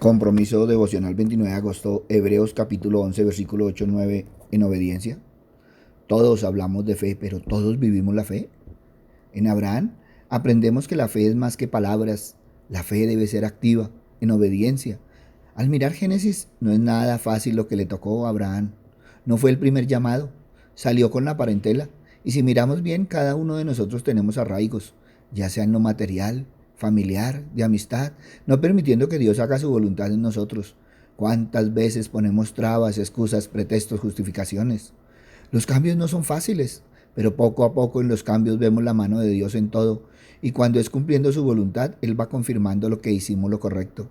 Compromiso devocional 29 de agosto, Hebreos capítulo 11, versículo 8-9, en obediencia. Todos hablamos de fe, pero todos vivimos la fe. En Abraham aprendemos que la fe es más que palabras, la fe debe ser activa, en obediencia. Al mirar Génesis, no es nada fácil lo que le tocó a Abraham. No fue el primer llamado, salió con la parentela. Y si miramos bien, cada uno de nosotros tenemos arraigos, ya sea en lo material, familiar, de amistad, no permitiendo que Dios haga su voluntad en nosotros. ¿Cuántas veces ponemos trabas, excusas, pretextos, justificaciones? Los cambios no son fáciles, pero poco a poco en los cambios vemos la mano de Dios en todo, y cuando es cumpliendo su voluntad, Él va confirmando lo que hicimos lo correcto.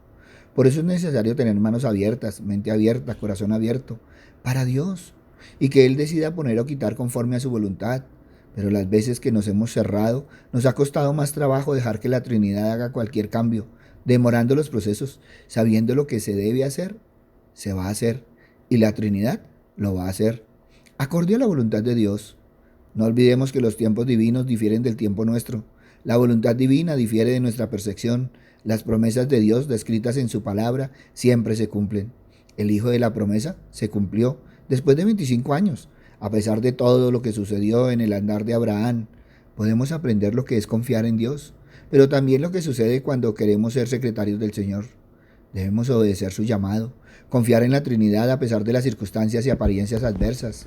Por eso es necesario tener manos abiertas, mente abierta, corazón abierto, para Dios, y que Él decida poner o quitar conforme a su voluntad. Pero las veces que nos hemos cerrado, nos ha costado más trabajo dejar que la Trinidad haga cualquier cambio, demorando los procesos, sabiendo lo que se debe hacer, se va a hacer, y la Trinidad lo va a hacer, acorde a la voluntad de Dios. No olvidemos que los tiempos divinos difieren del tiempo nuestro. La voluntad divina difiere de nuestra percepción. Las promesas de Dios descritas en su palabra siempre se cumplen. El hijo de la promesa se cumplió después de 25 años. A pesar de todo lo que sucedió en el andar de Abraham, podemos aprender lo que es confiar en Dios, pero también lo que sucede cuando queremos ser secretarios del Señor. Debemos obedecer su llamado, confiar en la Trinidad a pesar de las circunstancias y apariencias adversas.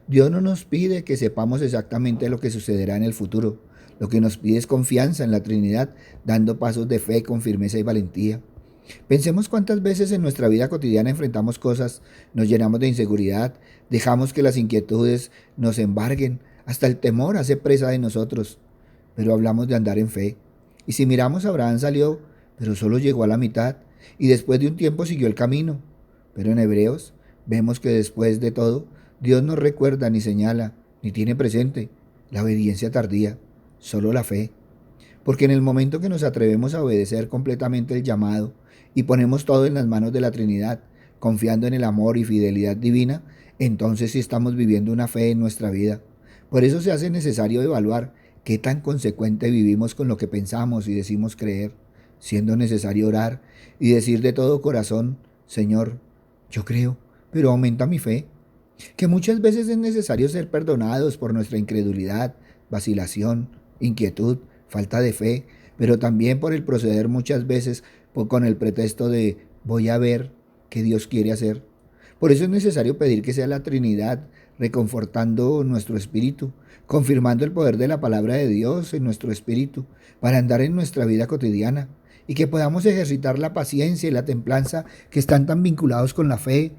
Dios no nos pide que sepamos exactamente lo que sucederá en el futuro. Lo que nos pide es confianza en la Trinidad, dando pasos de fe con firmeza y valentía. Pensemos cuántas veces en nuestra vida cotidiana enfrentamos cosas, nos llenamos de inseguridad, dejamos que las inquietudes nos embarguen, hasta el temor hace presa de nosotros. Pero hablamos de andar en fe. Y si miramos, Abraham salió, pero solo llegó a la mitad, y después de un tiempo siguió el camino. Pero en Hebreos vemos que después de todo, Dios no recuerda ni señala, ni tiene presente la obediencia tardía, solo la fe. Porque en el momento que nos atrevemos a obedecer completamente el llamado y ponemos todo en las manos de la Trinidad, confiando en el amor y fidelidad divina, entonces sí estamos viviendo una fe en nuestra vida. Por eso se hace necesario evaluar qué tan consecuente vivimos con lo que pensamos y decimos creer, siendo necesario orar y decir de todo corazón: Señor, yo creo, pero aumenta mi fe. Que muchas veces es necesario ser perdonados por nuestra incredulidad, vacilación, inquietud, falta de fe, pero también por el proceder muchas veces con el pretexto de voy a ver qué Dios quiere hacer. Por eso es necesario pedir que sea la Trinidad reconfortando nuestro espíritu, confirmando el poder de la palabra de Dios en nuestro espíritu para andar en nuestra vida cotidiana y que podamos ejercitar la paciencia y la templanza que están tan vinculados con la fe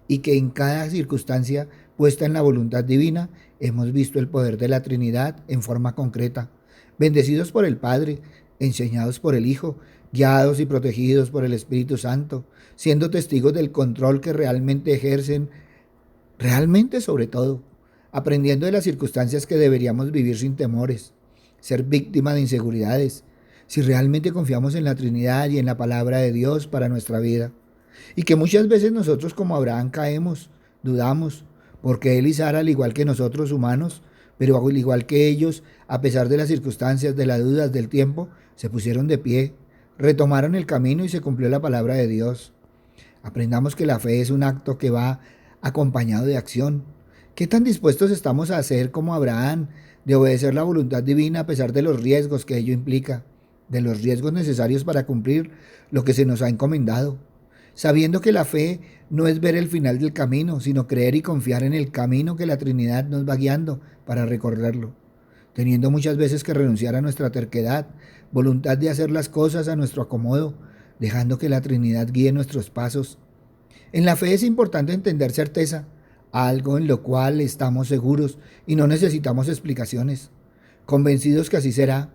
y que en cada circunstancia puesta en la voluntad divina hemos visto el poder de la Trinidad en forma concreta, bendecidos por el Padre, enseñados por el Hijo, guiados y protegidos por el Espíritu Santo, siendo testigos del control que realmente ejercen, realmente sobre todo, aprendiendo de las circunstancias que deberíamos vivir sin temores, ser víctima de inseguridades, si realmente confiamos en la Trinidad y en la palabra de Dios para nuestra vida. Y que muchas veces nosotros como Abraham caemos, dudamos, porque él y Sara, al igual que nosotros humanos, pero al igual que ellos, a pesar de las circunstancias, de las dudas, del tiempo, se pusieron de pie, retomaron el camino y se cumplió la palabra de Dios. Aprendamos que la fe es un acto que va acompañado de acción. ¿Qué tan dispuestos estamos a hacer como Abraham, de obedecer la voluntad divina a pesar de los riesgos que ello implica, de los riesgos necesarios para cumplir lo que se nos ha encomendado? Sabiendo que la fe no es ver el final del camino, sino creer y confiar en el camino que la Trinidad nos va guiando para recorrerlo, teniendo muchas veces que renunciar a nuestra terquedad, voluntad de hacer las cosas a nuestro acomodo, dejando que la Trinidad guíe nuestros pasos. En la fe es importante entender certeza, algo en lo cual estamos seguros y no necesitamos explicaciones, convencidos que así será.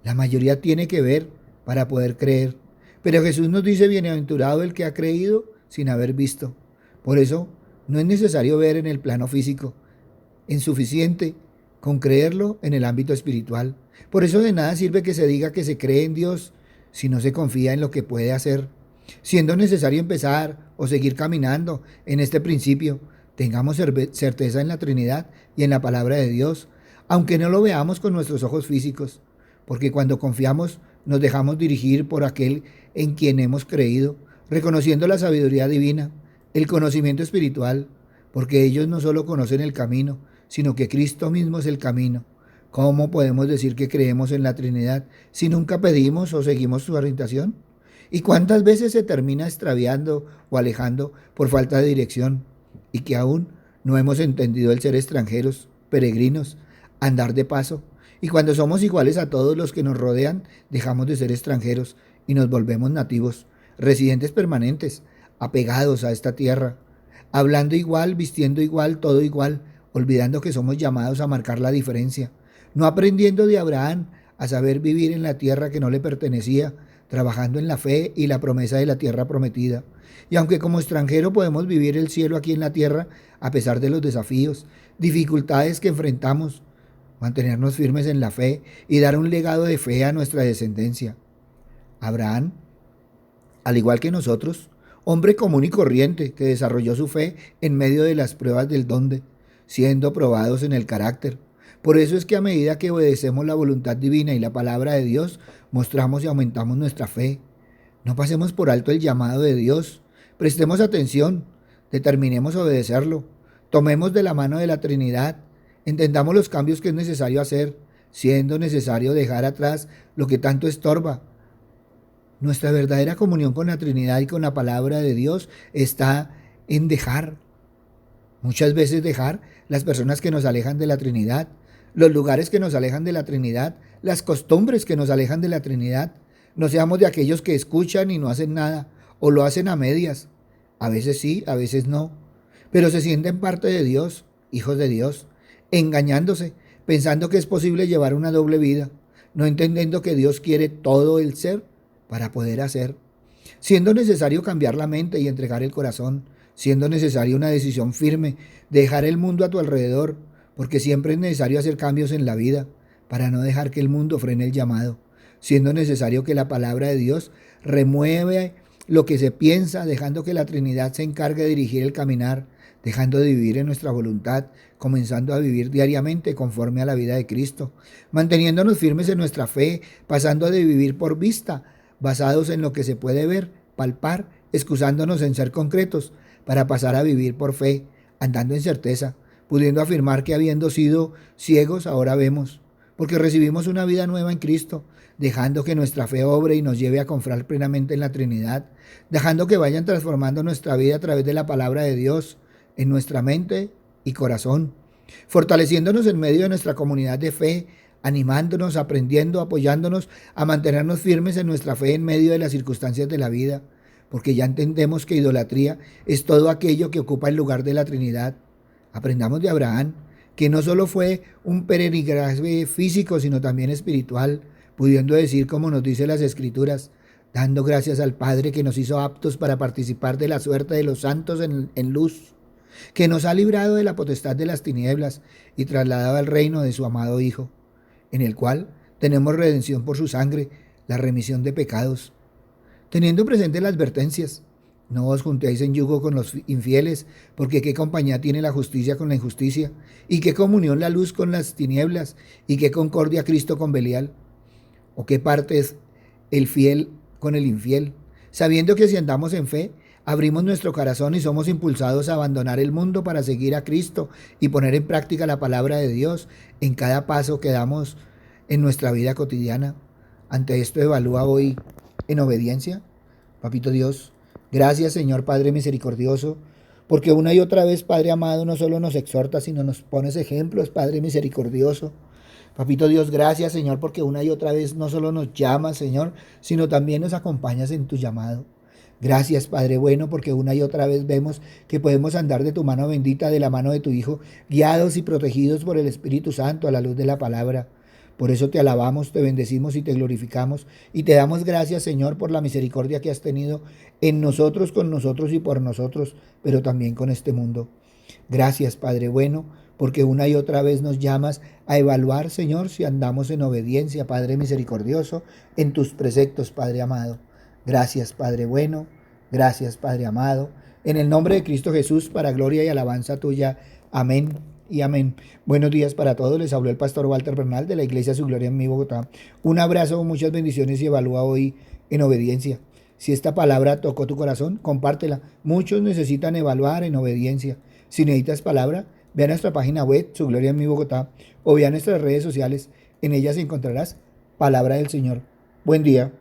La mayoría tiene que ver para poder creer. Pero Jesús nos dice: bienaventurado el que ha creído sin haber visto. Por eso no es necesario ver en el plano físico, es suficiente con creerlo en el ámbito espiritual. Por eso de nada sirve que se diga que se cree en Dios si no se confía en lo que puede hacer. Siendo necesario empezar o seguir caminando en este principio, tengamos certeza en la Trinidad y en la palabra de Dios, aunque no lo veamos con nuestros ojos físicos, porque cuando confiamos nos dejamos dirigir por aquel en quien hemos creído, reconociendo la sabiduría divina, el conocimiento espiritual, porque ellos no solo conocen el camino, sino que Cristo mismo es el camino. ¿Cómo podemos decir que creemos en la Trinidad si nunca pedimos o seguimos su orientación? ¿Y cuántas veces se termina extraviando o alejando por falta de dirección? Y que aún no hemos entendido el ser extranjeros, peregrinos, andar de paso. Y cuando somos iguales a todos los que nos rodean, dejamos de ser extranjeros y nos volvemos nativos, residentes permanentes, apegados a esta tierra, hablando igual, vistiendo igual, todo igual, olvidando que somos llamados a marcar la diferencia, no aprendiendo de Abraham a saber vivir en la tierra que no le pertenecía, trabajando en la fe y la promesa de la tierra prometida. Y aunque como extranjero podemos vivir el cielo aquí en la tierra, a pesar de los desafíos, dificultades que enfrentamos, mantenernos firmes en la fe y dar un legado de fe a nuestra descendencia. Abraham, al igual que nosotros, hombre común y corriente que desarrolló su fe en medio de las pruebas del dónde, siendo probados en el carácter. Por eso es que a medida que obedecemos la voluntad divina y la palabra de Dios, mostramos y aumentamos nuestra fe. No pasemos por alto el llamado de Dios. Prestemos atención, determinemos obedecerlo. Tomemos de la mano de la Trinidad. Entendamos los cambios que es necesario hacer, siendo necesario dejar atrás lo que tanto estorba. Nuestra verdadera comunión con la Trinidad y con la palabra de Dios está en dejar. Muchas veces dejar las personas que nos alejan de la Trinidad, los lugares que nos alejan de la Trinidad, las costumbres que nos alejan de la Trinidad. No seamos de aquellos que escuchan y no hacen nada, o lo hacen a medias. A veces sí, a veces no. Pero se sienten parte de Dios, hijos de Dios, engañándose, pensando que es posible llevar una doble vida, no entendiendo que Dios quiere todo el ser para poder hacer, siendo necesario cambiar la mente y entregar el corazón, siendo necesaria una decisión firme, dejar el mundo a tu alrededor, porque siempre es necesario hacer cambios en la vida para no dejar que el mundo frene el llamado, siendo necesario que la palabra de Dios remueve lo que se piensa, dejando que la Trinidad se encargue de dirigir el caminar, dejando de vivir en nuestra voluntad, comenzando a vivir diariamente conforme a la vida de Cristo, manteniéndonos firmes en nuestra fe, pasando de vivir por vista, basados en lo que se puede ver, palpar, excusándonos en ser concretos, para pasar a vivir por fe, andando en certeza, pudiendo afirmar que habiendo sido ciegos ahora vemos, porque recibimos una vida nueva en Cristo, dejando que nuestra fe obre y nos lleve a confiar plenamente en la Trinidad, dejando que vayan transformando nuestra vida a través de la palabra de Dios en nuestra mente y corazón, fortaleciéndonos en medio de nuestra comunidad de fe, animándonos, aprendiendo, apoyándonos a mantenernos firmes en nuestra fe en medio de las circunstancias de la vida, porque ya entendemos que idolatría es todo aquello que ocupa el lugar de la Trinidad. Aprendamos de Abraham, que no solo fue un peregrinaje físico, sino también espiritual, pudiendo decir, como nos dice las Escrituras, dando gracias al Padre que nos hizo aptos para participar de la suerte de los santos en luz, que nos ha librado de la potestad de las tinieblas y trasladado al reino de su amado Hijo, en el cual tenemos redención por su sangre, la remisión de pecados. Teniendo presente las advertencias, no os juntéis en yugo con los infieles, porque qué compañía tiene la justicia con la injusticia, y qué comunión la luz con las tinieblas, y qué concordia Cristo con Belial, o qué parte es el fiel con el infiel, sabiendo que si andamos en fe, abrimos nuestro corazón y somos impulsados a abandonar el mundo para seguir a Cristo y poner en práctica la palabra de Dios en cada paso que damos en nuestra vida cotidiana. Ante esto evalúa hoy en obediencia. Papito Dios, gracias Señor Padre misericordioso, porque una y otra vez, Padre amado, no solo nos exhorta, sino nos pones ejemplos, Padre misericordioso. Papito Dios, gracias Señor, porque una y otra vez no solo nos llamas, Señor, sino también nos acompañas en tu llamado. Gracias, Padre bueno, porque una y otra vez vemos que podemos andar de tu mano bendita, de la mano de tu Hijo, guiados y protegidos por el Espíritu Santo a la luz de la palabra. Por eso te alabamos, te bendecimos y te glorificamos y te damos gracias, Señor, por la misericordia que has tenido en nosotros, con nosotros y por nosotros, pero también con este mundo. Gracias, Padre bueno, porque una y otra vez nos llamas a evaluar, Señor, si andamos en obediencia, Padre misericordioso, en tus preceptos, Padre amado. Gracias, Padre bueno, gracias, Padre amado. En el nombre de Cristo Jesús, para gloria y alabanza tuya. Amén y amén. Buenos días para todos. Les habló el pastor Walter Bernal de la Iglesia Su Gloria en mi Bogotá. Un abrazo, muchas bendiciones y evalúa hoy en obediencia. Si esta palabra tocó tu corazón, compártela. Muchos necesitan evaluar en obediencia. Si necesitas palabra, ve a nuestra página web, Su Gloria en mi Bogotá, o ve a nuestras redes sociales. En ellas encontrarás palabra del Señor. Buen día.